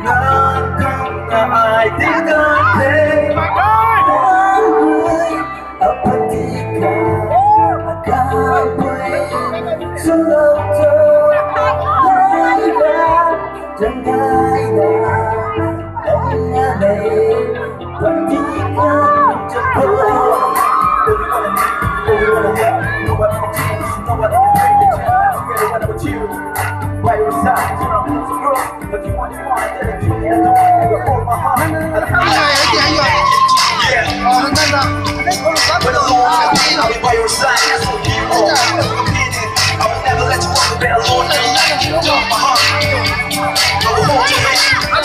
난 건강할 때가 돼 아파트가 아까운 술로부터 나이가 장가이나 내 원디가 잡고 By your side, you know, girl, but you want that you need to hold my heart. Yeah, but I'll be by your side. That's what you want. I will never let you walk away alone. You hold my heart. I will hold you, man.